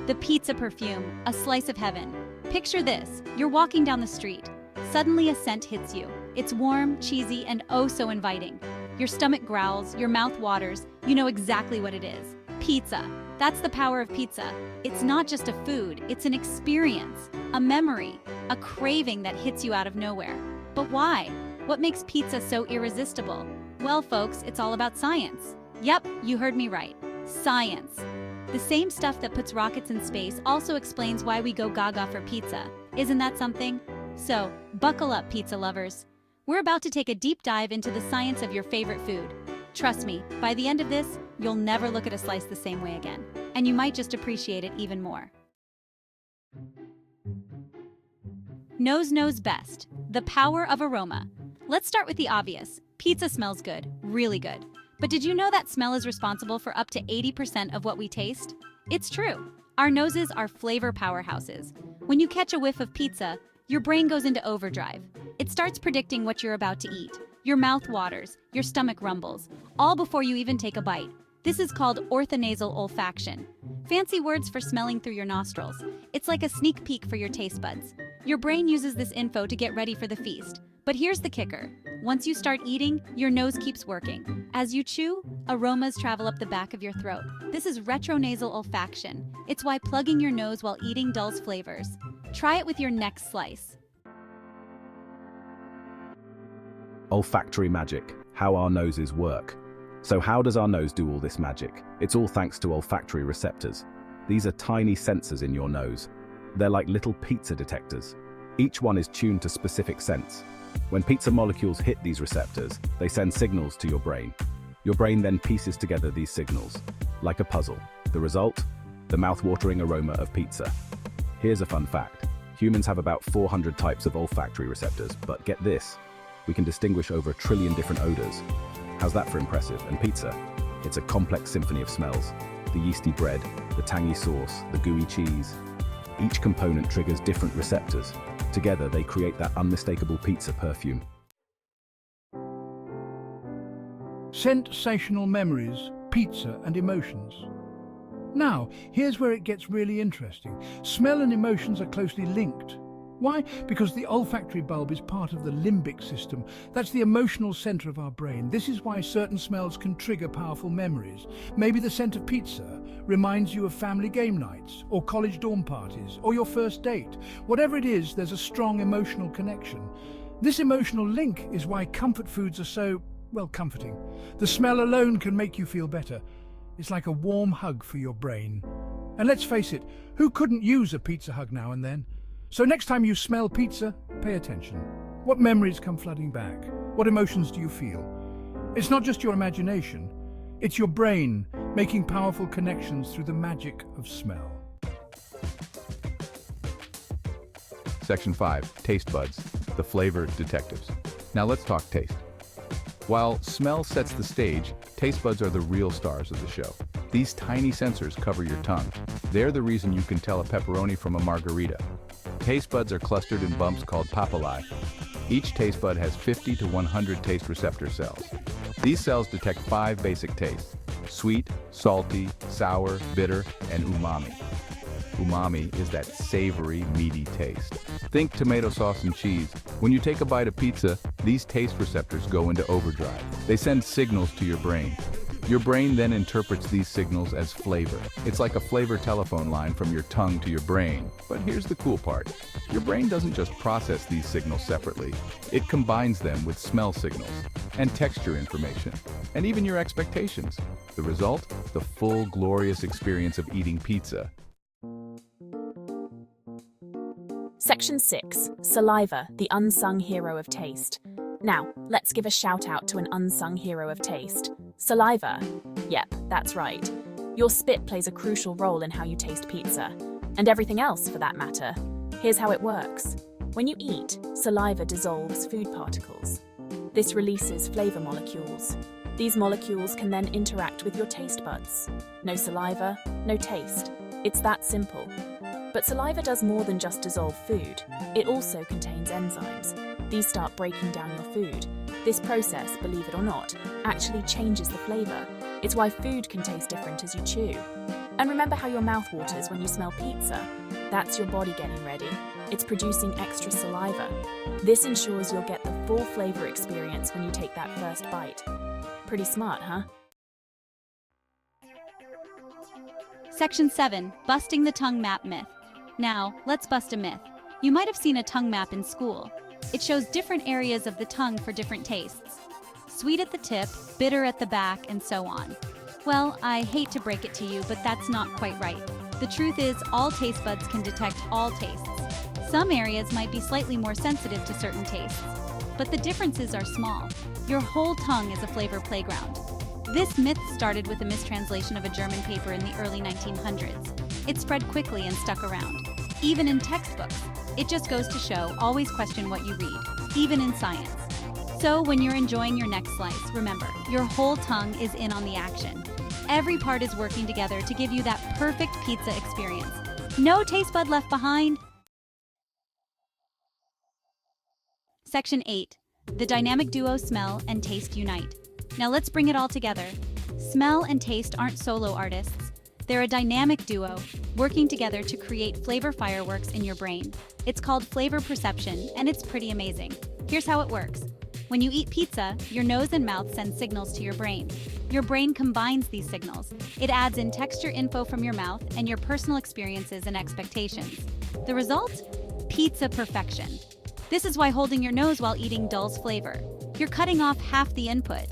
The pizza perfume, a slice of heaven. Picture this, you're walking down the street. Suddenly a scent hits you. It's warm, cheesy, and oh so inviting. Your stomach growls, your mouth waters, you know exactly what it is. Pizza. That's the power of pizza. It's not just a food, it's an experience, a memory, a craving that hits you out of nowhere. But why? What makes pizza so irresistible? Well, folks, it's all about science. Yep, you heard me right. Science. The same stuff that puts rockets in space also explains why we go gaga for pizza. Isn't that something? So, buckle up, pizza lovers. We're about to take a deep dive into the science of your favorite food. Trust me, by the end of this, you'll never look at a slice the same way again. And you might just appreciate it even more. Nose knows best. The power of aroma. Let's start with the obvious. Pizza smells good, really good. But did you know that smell is responsible for up to 80% of what we taste? It's true. Our noses are flavor powerhouses. When you catch a whiff of pizza, your brain goes into overdrive. It starts predicting what you're about to eat. Your mouth waters, your stomach rumbles, all before you even take a bite. This is called orthonasal olfaction. Fancy words for smelling through your nostrils. It's like a sneak peek for your taste buds. Your brain uses this info to get ready for the feast. But here's the kicker. Once you start eating, your nose keeps working. As you chew, aromas travel up the back of your throat. This is retronasal olfaction. It's why plugging your nose while eating dulls flavors. Try it with your next slice. Olfactory magic, how our noses work. So how does our nose do all this magic? It's all thanks to olfactory receptors. These are tiny sensors in your nose. They're like little pizza detectors. Each one is tuned to specific scents. When pizza molecules hit these receptors, they send signals to your brain. Your brain then pieces together these signals, like a puzzle. The result? The mouth-watering aroma of pizza. Here's a fun fact. Humans have about 400 types of olfactory receptors, but get this, we can distinguish over 1 trillion different odors. How's that for impressive? And pizza? It's a complex symphony of smells. The yeasty bread, the tangy sauce, the gooey cheese. Each component triggers different receptors. Together, they create that unmistakable pizza perfume. Sensational memories, pizza and emotions. Now, here's where it gets really interesting. Smell and emotions are closely linked. Why? Because the olfactory bulb is part of the limbic system. That's the emotional center of our brain. This is why certain smells can trigger powerful memories. Maybe the scent of pizza reminds you of family game nights, or college dorm parties, or your first date. Whatever it is, there's a strong emotional connection. This emotional link is why comfort foods are so, well, comforting. The smell alone can make you feel better. It's like a warm hug for your brain. And let's face it, who couldn't use a pizza hug now and then? So next time you smell pizza, pay attention. What memories come flooding back? What emotions do you feel? It's not just your imagination, it's your brain making powerful connections through the magic of smell. Section 5, Taste Buds, the flavor detectives. Now let's talk taste. While smell sets the stage, taste buds are the real stars of the show. These tiny sensors cover your tongue. They're the reason you can tell a pepperoni from a margarita. Taste buds are clustered in bumps called papillae. Each taste bud has 50 to 100 taste receptor cells. These cells detect 5 basic tastes: sweet, salty, sour, bitter, and umami. Umami is that savory, meaty taste. Think tomato sauce and cheese. When you take a bite of pizza, these taste receptors go into overdrive. They send signals to your brain. Your brain then interprets these signals as flavor. It's like a flavor telephone line from your tongue to your brain. But here's the cool part. Your brain doesn't just process these signals separately. It combines them with smell signals and texture information, and even your expectations. The result? The full, glorious experience of eating pizza. Section 6. Saliva, the unsung hero of taste. Now, let's give a shout out to an unsung hero of taste. Saliva. Yep, that's right. Your spit plays a crucial role in how you taste pizza, and everything else for that matter. Here's how it works. When you eat, saliva dissolves food particles. This releases flavor molecules. These molecules can then interact with your taste buds. No saliva, no taste. It's that simple. But saliva does more than just dissolve food. It also contains enzymes. These start breaking down your food. This process, believe it or not, actually changes the flavor. It's why food can taste different as you chew. And remember how your mouth waters when you smell pizza? That's your body getting ready. It's producing extra saliva. This ensures you'll get the full flavor experience when you take that first bite. Pretty smart, huh? Section 7. Busting the tongue map myth. Now, let's bust a myth. You might have seen a tongue map in school. It shows different areas of the tongue for different tastes. Sweet at the tip, bitter at the back, and so on. Well, I hate to break it to you, but that's not quite right. The truth is, all taste buds can detect all tastes. Some areas might be slightly more sensitive to certain tastes, but the differences are small. Your whole tongue is a flavor playground. This myth started with a mistranslation of a German paper in the early 1900s. It spread quickly and stuck around. Even in textbooks. It just goes to show, always question what you read, even in science. So when you're enjoying your next slice, remember, your whole tongue is in on the action. Every part is working together to give you that perfect pizza experience. No taste bud left behind. Section 8. The dynamic duo smell and taste unite. Now let's bring it all together. Smell and taste aren't solo artists. They're a dynamic duo, working together to create flavor fireworks in your brain. It's called flavor perception, and it's pretty amazing. Here's how it works. When you eat pizza, your nose and mouth send signals to your brain. Your brain combines these signals. It adds in texture info from your mouth and your personal experiences and expectations. The result? Pizza perfection. This is why holding your nose while eating dulls flavor. You're cutting off half the input.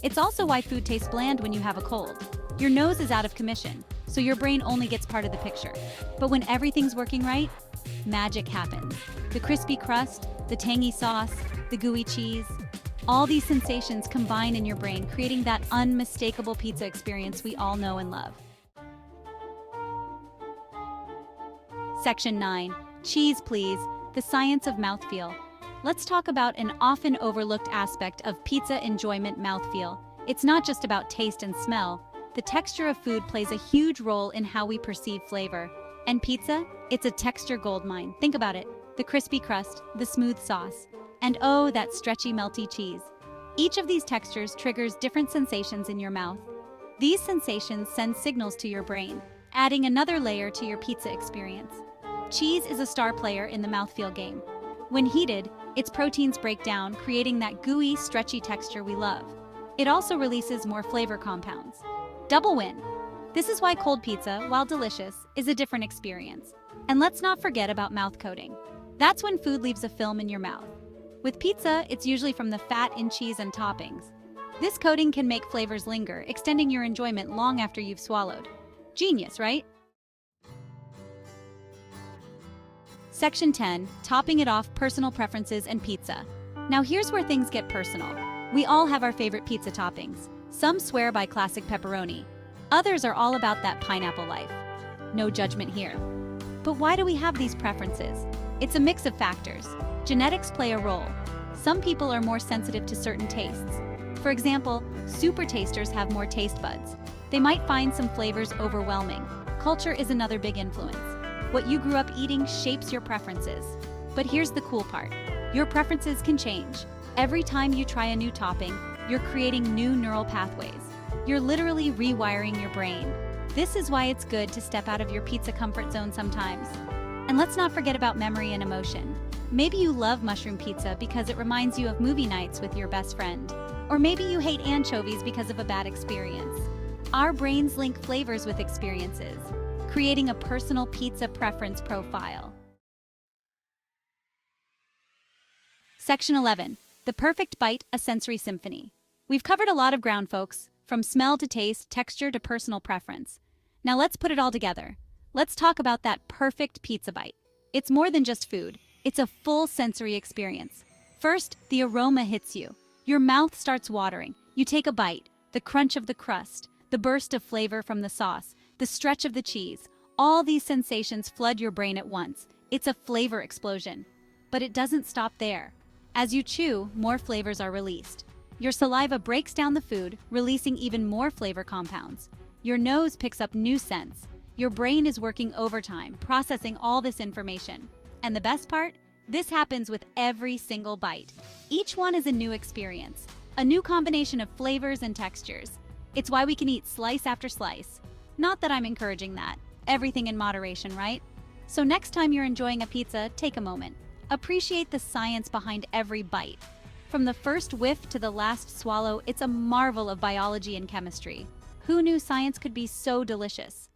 It's also why food tastes bland when you have a cold. Your nose is out of commission, so your brain only gets part of the picture. But when everything's working right, magic happens. The crispy crust, the tangy sauce, the gooey cheese, all these sensations combine in your brain, creating that unmistakable pizza experience we all know and love. Section 9. Cheese, please. The science of mouthfeel. Let's talk about an often overlooked aspect of pizza enjoyment, mouthfeel. It's not just about taste and smell. The texture of food plays a huge role in how we perceive flavor. And pizza? It's a texture goldmine. Think about it. The crispy crust, the smooth sauce, and oh, that stretchy, melty cheese. Each of these textures triggers different sensations in your mouth. These sensations send signals to your brain, adding another layer to your pizza experience. Cheese is a star player in the mouthfeel game. When heated, its proteins break down, creating that gooey, stretchy texture we love. It also releases more flavor compounds. Double win! This is why cold pizza, while delicious, is a different experience. And let's not forget about mouth coating. That's when food leaves a film in your mouth. With pizza, it's usually from the fat in cheese and toppings. This coating can make flavors linger, extending your enjoyment long after you've swallowed. Genius, right? Section 10. Topping it off, personal preferences and pizza. Now here's where things get personal. We all have our favorite pizza toppings. Some swear by classic pepperoni. Others are all about that pineapple life. No judgment here. But why do we have these preferences? It's a mix of factors. Genetics play a role. Some people are more sensitive to certain tastes. For example, super tasters have more taste buds. They might find some flavors overwhelming. Culture is another big influence. What you grew up eating shapes your preferences. But here's the cool part. Your preferences can change. Every time you try a new topping, you're creating new neural pathways. You're literally rewiring your brain. This is why it's good to step out of your pizza comfort zone sometimes. And let's not forget about memory and emotion. Maybe you love mushroom pizza because it reminds you of movie nights with your best friend. Or maybe you hate anchovies because of a bad experience. Our brains link flavors with experiences, creating a personal pizza preference profile. Section 11. The perfect bite, a sensory symphony. We've covered a lot of ground, folks, from smell to taste, texture to personal preference. Now let's put it all together. Let's talk about that perfect pizza bite. It's more than just food. It's a full sensory experience. First, the aroma hits you. Your mouth starts watering. You take a bite, the crunch of the crust, the burst of flavor from the sauce, the stretch of the cheese. All these sensations flood your brain at once. It's a flavor explosion. But it doesn't stop there. As you chew, more flavors are released. Your saliva breaks down the food, releasing even more flavor compounds. Your nose picks up new scents. Your brain is working overtime, processing all this information. And the best part? This happens with every single bite. Each one is a new experience, a new combination of flavors and textures. It's why we can eat slice after slice. Not that I'm encouraging that. Everything in moderation, right? So next time you're enjoying a pizza, take a moment. Appreciate the science behind every bite. From the first whiff to the last swallow, it's a marvel of biology and chemistry. Who knew science could be so delicious?